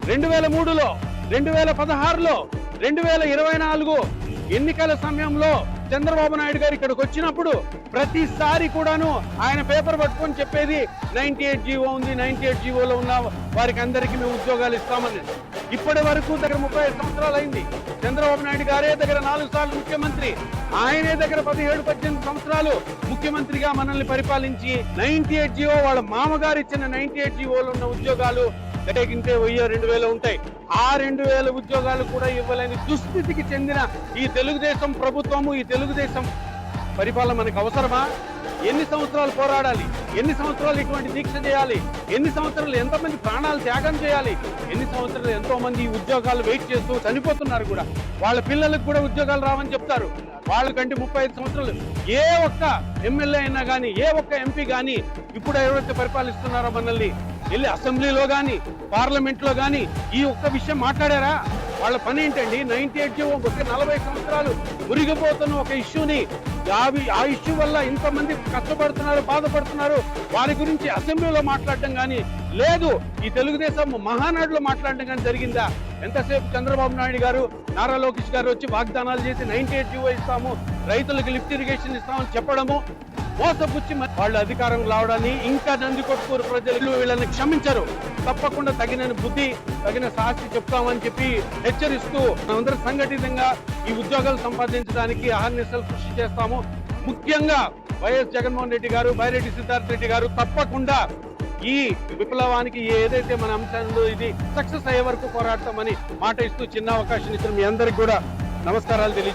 2003లో, 2016లో, 2024 ఎన్నికల సమయంలో చంద్రబాబు నాయుడు గారు ఇక్కడికి వచ్చినప్పుడు ప్రతిసారి కూడాను ఆయన పేపర్ పట్టుకొని చెప్పేది 98 జీవో ఉంది, 98 జీవోలో ఉన్న వారికి అందరికీ మేము ఉద్యోగాలు ఇస్తామని. ఇప్పటి వరకు దగ్గర 35 సంవత్సరాలు అయింది. చంద్రబాబు నాయుడు గారే దగ్గర 4 సార్లు ముఖ్యమంత్రి, ఆయనే దగ్గర 17-18 సంవత్సరాలు ముఖ్యమంత్రిగా మనల్ని పరిపాలించి 98 జీవో, వాళ్ళ మామగారు ఇచ్చిన 98 జీవోలు ఉన్న ఉద్యోగాలు గట్టెగింటే 1000-2000 ఉంటాయి. ఆ 2000 ఉద్యోగాలు కూడా ఇవ్వలేని దుస్థితికి చెందిన ఈ తెలుగుదేశం ప్రభుత్వము, ఈ తెలుగుదేశం పరిపాలన మనకు అవసరమా? ఎన్ని సంవత్సరాలు పోరాడాలి? ఎన్ని సంవత్సరాలు ఇటువంటి దీక్ష చేయాలి? ఎన్ని సంవత్సరాలు ఎంతమంది ప్రాణాలు త్యాగం చేయాలి? ఎన్ని సంవత్సరాలు ఎంతో మంది ఉద్యోగాలు వెయిట్ చేస్తూ చనిపోతున్నారు కూడా. వాళ్ళ పిల్లలకు కూడా ఉద్యోగాలు రావని చెప్తారు. వాళ్ళకంటే 35 సంవత్సరాలు ఏ ఒక్క ఎమ్మెల్యే అయినా కానీ, ఏ ఒక్క ఎంపీ కానీ ఇప్పుడు ఎవరైతే పరిపాలిస్తున్నారో మనల్ని వెళ్ళి అసెంబ్లీలో కానీ, పార్లమెంట్లో కానీ ఈ ఒక్క విషయం మాట్లాడారా? వాళ్ళ పని ఏంటండి? 98 జీవో 40 సంవత్సరాలు మురిగిపోతున్న ఒక ఇష్యూని, ఆ ఇష్యూ వల్ల ఇంతమంది కష్టపడుతున్నారు, బాధపడుతున్నారు, వారి గురించి అసెంబ్లీలో మాట్లాడడం కానీ లేదు. ఈ తెలుగుదేశం మహానాడులో మాట్లాడడం కానీ జరిగిందా? ఎంతసేపు చంద్రబాబు నాయుడు గారు, నారా లోకేష్ గారు వచ్చి వాగ్దానాలు చేసి 98 జీవో ఇస్తాము, రైతులకు లిఫ్ట్ ఇరిగేషన్ ఇస్తామని చెప్పడము, మోసపుచ్చి వాళ్ళు అధికారం రావడాన్ని ఇంకా నందికొట్కూరు ప్రజలు వీళ్ళని క్షమించరు. తప్పకుండా తగిన బుద్ధి, తగిన శాస్తి చెప్తామని చెప్పి హెచ్చరిస్తూ మనందరం సంఘటితంగా ఈ ఉద్యోగాలు సంపాదించడానికి అహర్నిశలు కృషి చేస్తాము. ముఖ్యంగా వైఎస్ జగన్మోహన్ రెడ్డి గారు, బైరెడ్డి సిద్ధార్థ రెడ్డి గారు తప్పకుండా ఈ విప్లవానికి ఏదైతే మన అంశాలు ఇది సక్సెస్ అయ్యే వరకు పోరాడతామని మాట ఇస్తూ చిన్న అవకాశం ఇచ్చిన మీ అందరికి కూడా నమస్కారాలు తెలియ